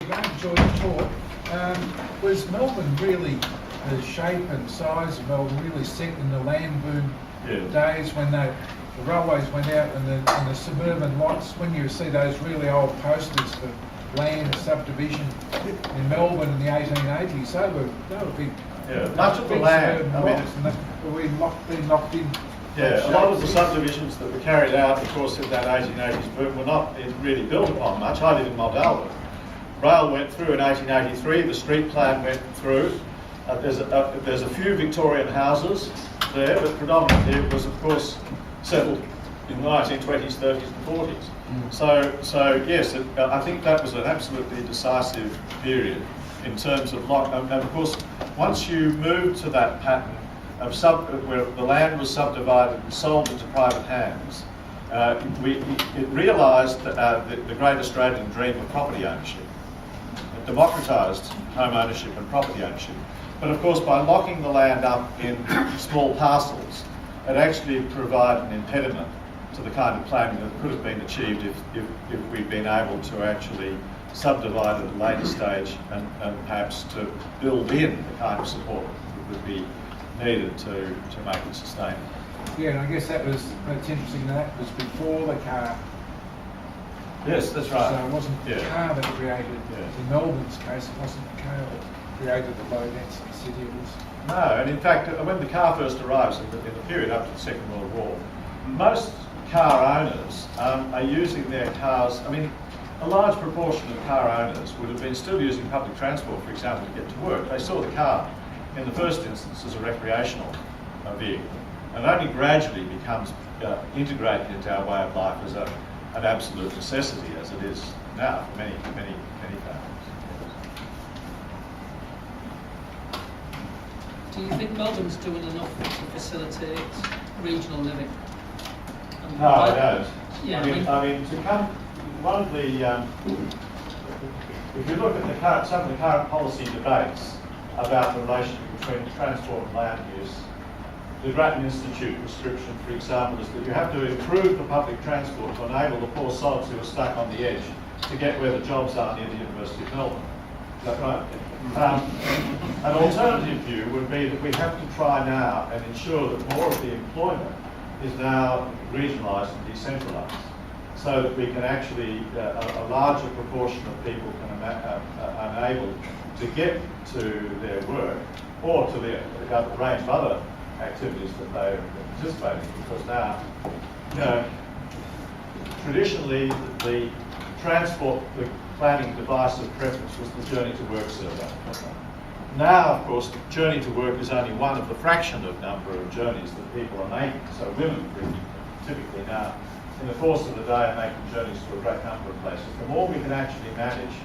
Again, enjoyed the talk. Was Melbourne really, the shape and size of Melbourne really set in the land boom days when the railways went out and the suburban lots, when you see those really old posters for land subdivision in Melbourne in the 1880s, they were big. Yeah, much of the land, we been locked in. Yeah, a lot of the subdivisions that were carried out, of course, in that 1880s boom were not really built upon much. I live in Muldown. Rail went through in 1883, the street plan went through. There's a few Victorian houses there, but predominantly it was, of course, settled in the 1920s, 30s and 40s. So yes, I think that was an absolutely decisive period in terms of and of course, once you move to that pattern of where the land was subdivided and sold into private hands, it realised the great Australian dream of property ownership. It democratised home ownership and property ownership. But of course, by locking the land up in small parcels, it actually provided an impediment to the kind of planning that could have been achieved if we'd been able to actually subdivide at a later stage and perhaps to build in the kind of support that would be needed to make it sustainable. Yeah, and I guess that's interesting. That was before the car. Yes, that's right. So it wasn't the car that created, in Melbourne's case, it wasn't the car that created the low density city. It was. No, and in fact, when the car first arrives in the period up to the Second World War, most car owners are using their cars. I mean, a large proportion of car owners would have been still using public transport, for example, to get to work. They saw the car in the first instance as a recreational vehicle, and only gradually becomes integrated into our way of life as an absolute necessity, as it is now for many families. Do you think Melbourne's doing enough to facilitate regional living? No, I don't. Yeah, I mean, to come, one of the, if you look at some of the current policy debates about the relationship between transport and land use, the Grattan Institute prescription, for example, is that you have to improve the public transport to enable the poor sods who are stuck on the edge to get where the jobs are near the University of Melbourne. Is that right? An alternative view would be that we have to try now and ensure that more of the employment is now regionalised and decentralised, so that we can actually, a larger proportion of people are able to get to their work or to the range of other activities that they participate in. Because now, traditionally, the transport, the planning device of preference was the journey to work survey. Now, of course, journey to work is only one of the fraction of number of journeys that people are making. So women typically now, in the course of the day, are making journeys to a great number of places. The more we can actually manage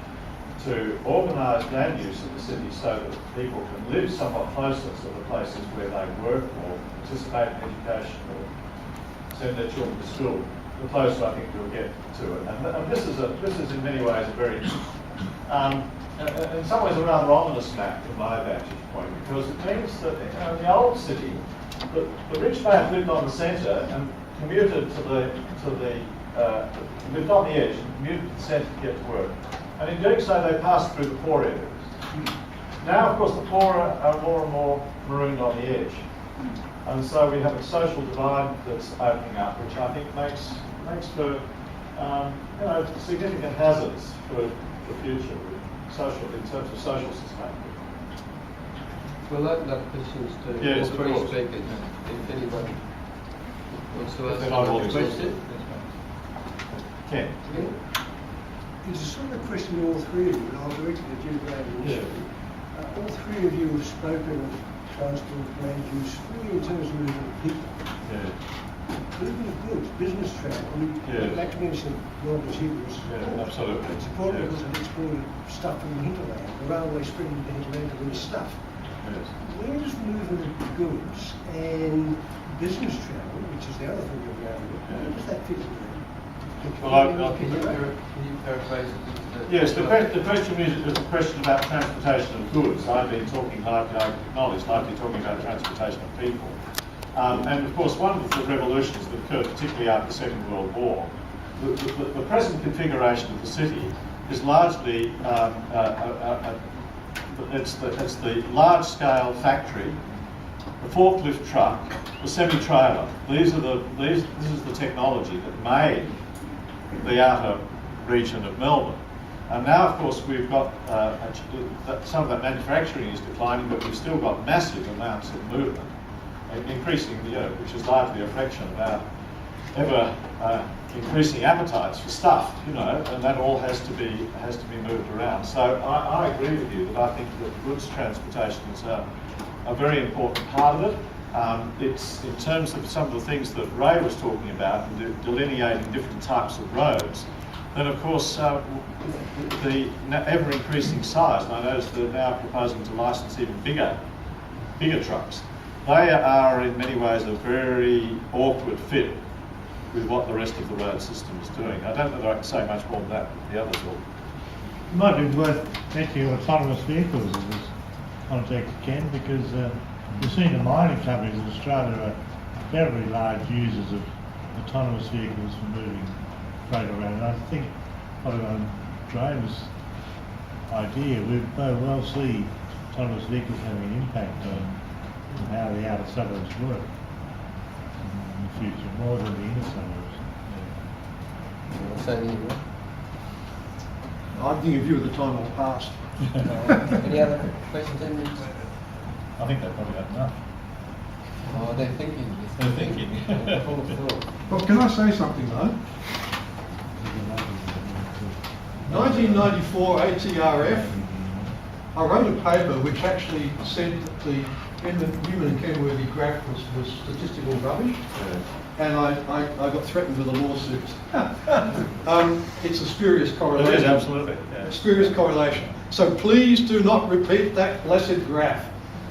to organise land use in the city so that people can live somewhat closer to the places where they work or participate in education or send their children to school, the closer I think we'll get to it. And this is in many ways a very, in some ways a rather ominous map from my vantage point, because it means that in the old city, the rich man lived on the centre and commuted lived on the edge and commuted to the centre to get to work. And in doing so, they passed through the poor areas. Now, of course, the poor are more and more marooned on the edge. And so we have a social divide that's opening up, which I think makes for significant hazards for the future, in terms of social sustainability. We'll open up questions to all three speakers. If anyone wants to ask a question. Ken. It's a sort of question to all three of you, and I'll direct it to you, Graeme, initially. All three of you have spoken of transport, land use, really in terms of movement of people. Movement of goods, business travel. I mean, like you mentioned, Melbourne's here was absolutely. It's important because it exported stuff from the hinterland. The railway spreading the hinterland to bring stuff. Yes. Where does movement of goods and business travel, which is the other thing you're going with, where does that fit in? Well, Can you paraphrase it? Yes, the question is a question about transportation of goods. I've been talking largely talking about transportation of people. And of course, one of the revolutions that occurred, particularly after the Second World War, the present configuration of the city is largely it's the large-scale factory, the forklift truck, the semi-trailer. This is the technology that made the outer region of Melbourne. And now, of course, we've got some of that manufacturing is declining, but we've still got massive amounts of movement, increasing, which is largely a reflection of our ever increasing appetites for stuff, and that all has to be moved around. So I agree with you that I think that goods transportation is a very important part of it. It's in terms of some of the things that Ray was talking about, delineating different types of roads. Then, of course, the ever-increasing size, and I notice they're now proposing to license even bigger trucks. They are, in many ways, a very awkward fit with what the rest of the road system is doing. I don't know that I can say much more than that. The others will. It might be worth mentioning autonomous vehicles in this context, Ken, because we've seen the mining companies in Australia are very large users of autonomous vehicles for moving freight around. And I think, following on Graeme's idea, we may well see autonomous vehicles having an impact on how the outer suburbs work in the future, more than the inner suburbs. I'm thinking of you at the time of past. Any other questions? I think they've probably got enough. Oh, they're thinking. They're thinking. They're full of thought. Well, can I say something though? 1994 ATRF, I wrote a paper which actually said that the Newman and Kenworthy graph was statistical rubbish, and I got threatened with a lawsuit. It's a spurious correlation. It is, absolutely. Yeah. Spurious correlation. So please do not repeat that blessed graph.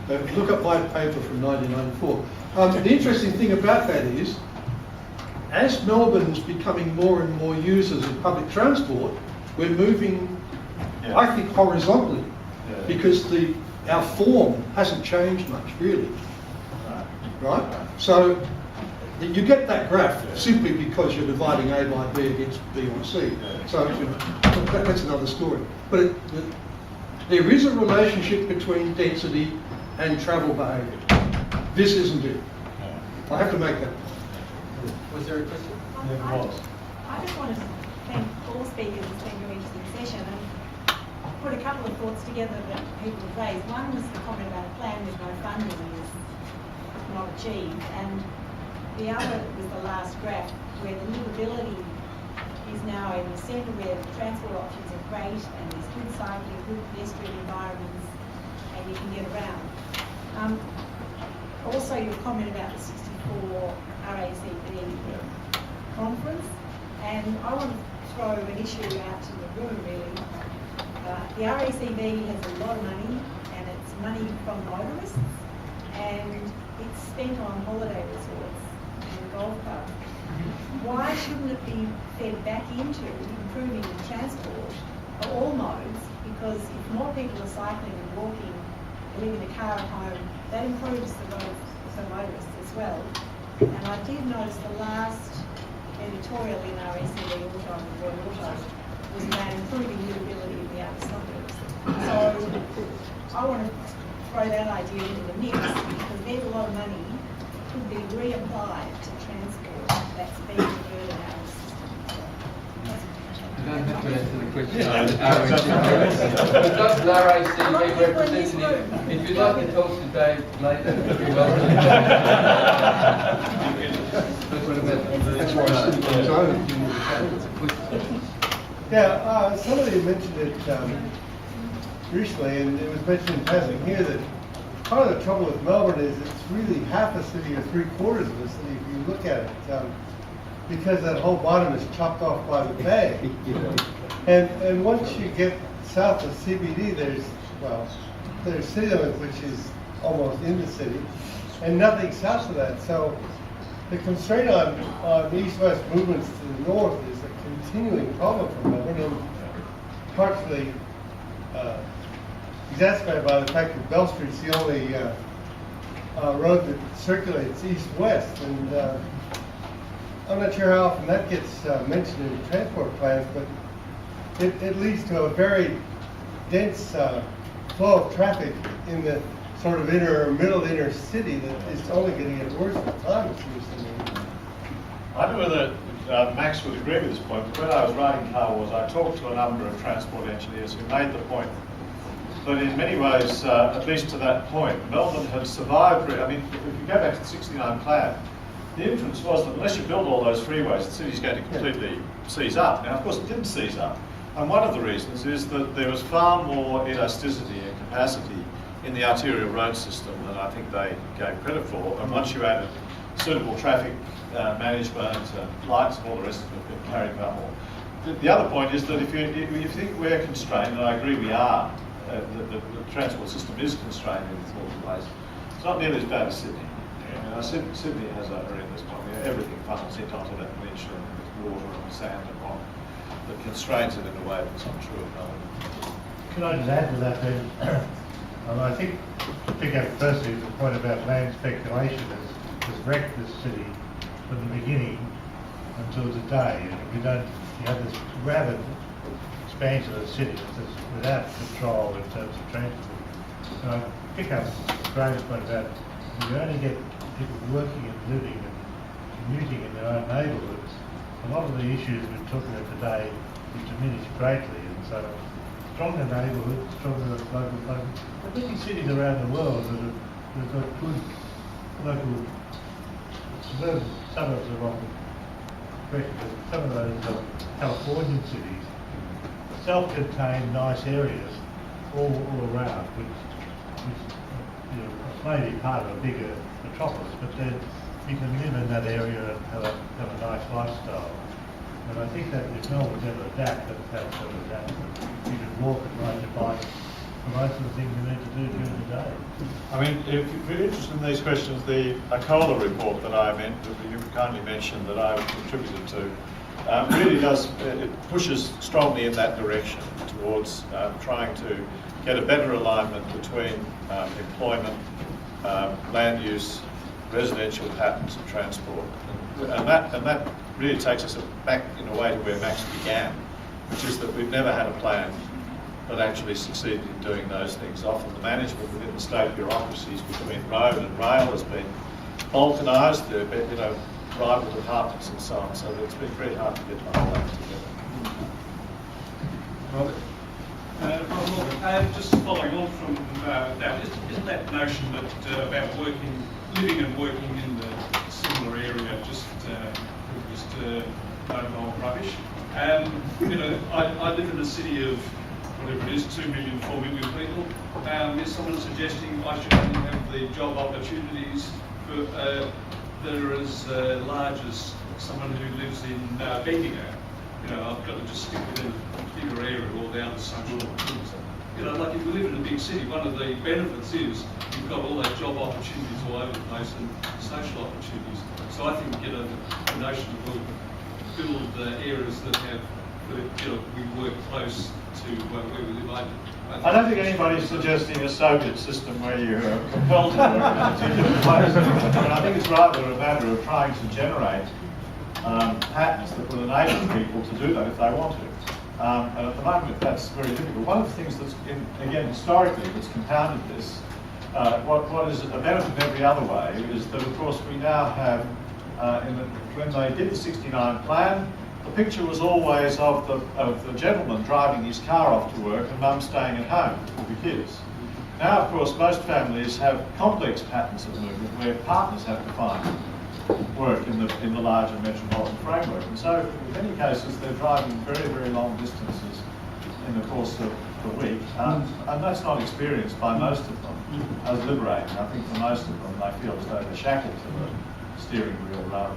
Look up my paper from 1994. The interesting thing about that is, as Melbourne's becoming more and more users of public transport, we're moving, I think, horizontally, because our form hasn't changed much, really. Right? So you get that graph simply because you're dividing A by B against B or C. So that's another story. But there is a relationship between density and travel behaviour. This isn't it. I have to make that point. Was there a question? I just wanted to thank all speakers. It's been a very interesting session, and put a couple of thoughts together that people have raised. One was the comment about a plan with no funding is not achieved, and the other was the last graph where the livability is now in the centre, where the transport options are great and there's good cycling, good pedestrian environments, and you can get around. Also, your comment about the 64 RACB conference, and I want to throw an issue out to the room really. The RACB has a lot of money, and it's money from motorists, and it's spent on holiday resorts and golf clubs. Why shouldn't it be fed back into improving the transport of all modes? Because if more people are cycling and walking, leaving a car at home, that improves the roads for motorists as well. And I did notice the last editorial in RACB Auto and Royal Auto was about improving livability in the outer suburbs. So I want to throw that idea into the mix, because there's a lot of money that could be reapplied to transport that's being diverted out of the system. You don't have to answer the question. We've got an RACB representative. If you'd like to talk to Dave later, you're welcome. That's why I sit Yeah, somebody mentioned it recently, and it was mentioned in passing here, that part of the trouble with Melbourne is it's really half a city or 3/4 of a city if you look at it, because that whole bottom is chopped off by the bay. And once you get south of CBD, there's city limits, which is almost in the city, and nothing south of that. So the constraint on east-west movements to the north is a continuing problem for Melbourne, and partially exacerbated by the fact that Bell Street's the only road that circulates east-west. And I'm not sure how often that gets mentioned in transport plans, but it leads to a very dense flow of traffic in the sort of middle inner city that is only going to get worse with time, it seems to me. I don't know whether Max would agree with this point, but when I was writing Car Wars, I talked to a number of transport engineers who made the point that in many ways, at least to that point, Melbourne had survived. I mean, if you go back to the '69 plan, the inference was that unless you build all those freeways, the city's going to completely seize up. Now, of course, it didn't seize up. And one of the reasons is that there was far more elasticity and capacity in the arterial road system than I think they gave credit for. And once you added suitable traffic management and lights and all the rest of it, it carried that more. The other point is that if you think we're constrained, and I agree we are, the transport system is constrained in its awful ways, it's not nearly as bad as Sydney. Sydney has a horrendous problem. Everything funnels into that peninsula with water and sand and rock that constrains it in a way that's not true of Melbourne. Can I just add to that then? I think to pick up firstly the point about land speculation has wrecked this city from the beginning until today. You have this rapid expansion of the city without control in terms of transport. And I pick up Graeme's point about you only get people working and living and commuting in their own neighbourhoods. A lot of the issues we're talking about today is diminished greatly, and so stronger neighbourhoods, stronger local focus. But many cities around the world that have got good local suburbs are wrong question, but some of those Californian cities, self-contained nice areas all around, which may be part of a bigger metropolis, but then you can live in that area and have a nice lifestyle. And I think that if no one's ever adapt, that's how it's adapt. You can walk and ride your bike for most of the things you need to do during the day. I mean, if you're interested in these questions, the ACOLA report that you kindly mentioned that I contributed to, really does, it pushes strongly in that direction towards trying to get a better alignment between employment, land use, residential patterns of transport. And that really takes us back in a way to where Max began, which is that we've never had a plan that actually succeeded in doing those things. Often the management within the state bureaucracies between road and rail has been balkanised, there have been, rival departments and so on, so it's been very hard to get the whole act together. Robert, just following on from that, isn't that notion that about living and working in the similar area just old rubbish? I live in a city of whatever it is, 2 million, 4 million people. Is someone suggesting I should only have the job opportunities for that are as large as someone who lives in Bendigo? I've got to just stick within a bigger area all down to social things. Like if you live in a big city, one of the benefits is you've got all those job opportunities all over the place and social opportunities. So I think, the notion of build areas that have, we work close to where we live. I don't think anybody's suggesting a Soviet system where you're compelled to work in a particular place. I think it's rather a matter of trying to generate patterns that will enable people to do that if they want to. And at the moment, that's very difficult. One of the things that's, again, historically, that's compounded this, what is a benefit in every other way, is that, of course, we now have, when they did the '69 plan, the picture was always of the gentleman driving his car off to work and mum staying at home with the kids. Now, of course, most families have complex patterns of movement where partners have to find work in the larger metropolitan framework. And so, in many cases, they're driving very, very long distances in the course of the week. And that's not experienced by most of them as liberating. I think for most of them, they feel as though they're shackled to the steering wheel rather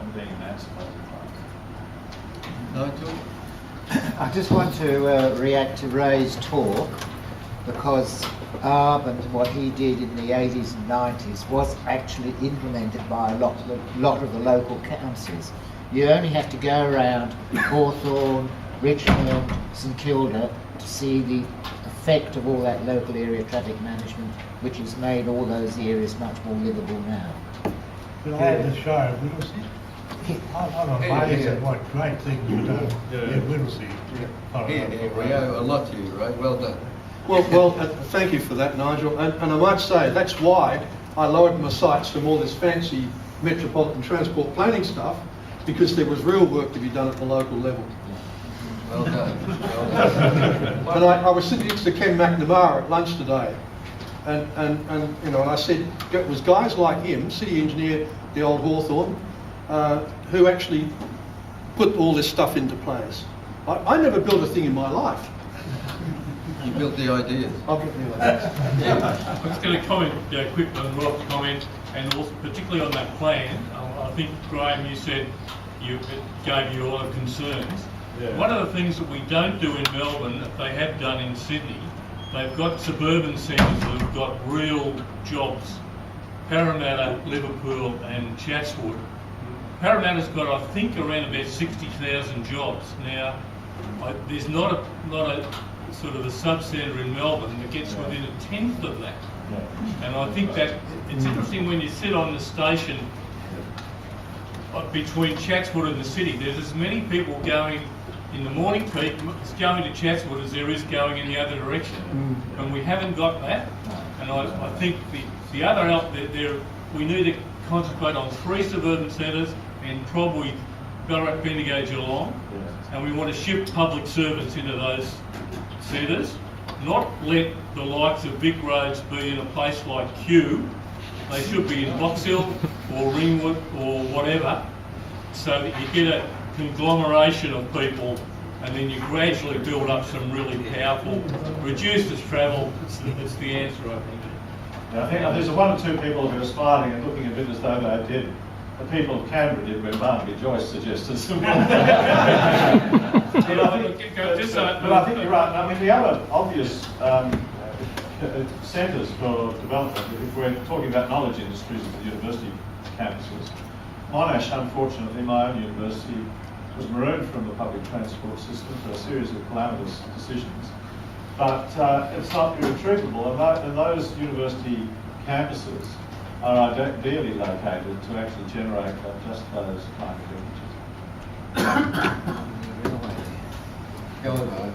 than being emancipated. Nigel? I just want to react to Ray's talk, because ARB and what he did in the 80s and 90s was actually implemented by a lot of the local councils. You only have to go around Hawthorne, Richmond, St Kilda to see the effect of all that local area traffic management, which has made all those areas much more livable now. Could I have the show, Whittlesey? I'm amazed at what great things you've done in Whittlesea. Here, we owe a lot to you, Ray. Well done. Well, thank you for that, Nigel. And I might say that's why I lowered my sights from all this fancy metropolitan transport planning stuff, because there was real work to be done at the local level. Well done. Well done. And I was sitting next to Ken McNamara at lunch today, and you know, and I said it was guys like him, city engineer, the old Hawthorne, who actually put all this stuff into place. I never built a thing in my life. You built the ideas. I've got the ideas. I'm just going to comment quickly on Rob's comment, and also particularly on that plan. I think, Graeme, you said it gave you a lot of concerns. Yeah. One of the things that we don't do in Melbourne that they have done in Sydney, they've got suburban centres that have got real jobs. Parramatta, Liverpool and Chatswood. Parramatta's got, I think, around about 60,000 jobs. Now, there's not a sort of a sub-centre in Melbourne that gets within a tenth of that. And I think that it's interesting when you sit on the station between Chatswood and the city, there's as many people going in the morning peak, going to Chatswood as there is going in the other direction. And we haven't got that. And I think the other out there, we need to concentrate on 3 suburban centres and probably Ballarat, Bendigo, Geelong. And we want to shift public servants into those centres, not let the likes of Vic Roads be in a place like Kew. They should be in Box Hill or Ringwood or whatever, so that you get a conglomeration of people and then you gradually build up some really powerful, reduces travel. It's the answer, I think. Yeah, I think there's 1 or 2 people who are smiling and looking a bit as though they did. The people of Canberra did when Barnaby Joyce suggested some. But I think you're right. I mean, the other obvious centres for development, if we're talking about knowledge industries at the university campuses, Monash, unfortunately, my own university, was marooned from the public transport system for a series of calamitous decisions. But it's not irretrievable, and those university campuses are ideally located to actually generate just those kind of images. Go on, Ray.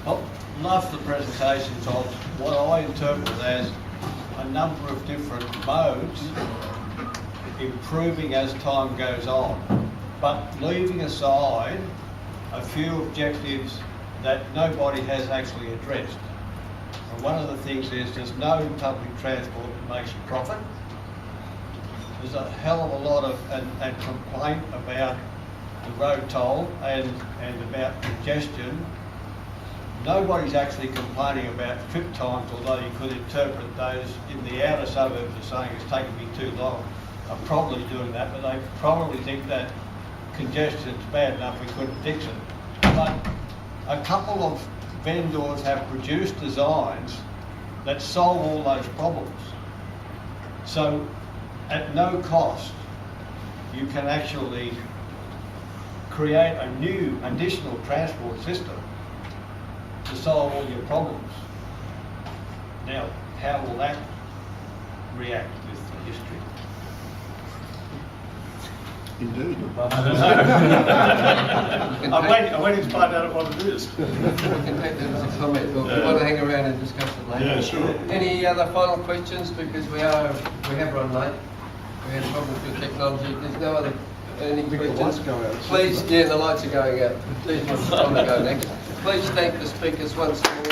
Well, love the presentations of what I interpret as a number of different modes improving as time goes on, but leaving aside a few objectives that nobody has actually addressed. And one of the things is there's no public transport that makes a profit. There's a hell of a lot of and complaint about the road toll and about congestion. Nobody's actually complaining about trip times, although you could interpret those in the outer suburbs as saying it's taking me too long. I'm probably doing that, but they probably think that congestion's bad enough we couldn't fix it. But a couple of vendors have produced designs that solve all those problems. So at no cost, you can actually create a new additional transport system to solve all your problems. Now, how will that react with the history? Indeed. I'm waiting to find out what it is. We can take that as a comment. We'll want to hang around and discuss it later. Yeah, sure. Any other final questions? Because we have run late. We had problems with technology. There's no other questions. Please, yeah, the lights are going out. Please, on the go next. Please thank the speakers once more.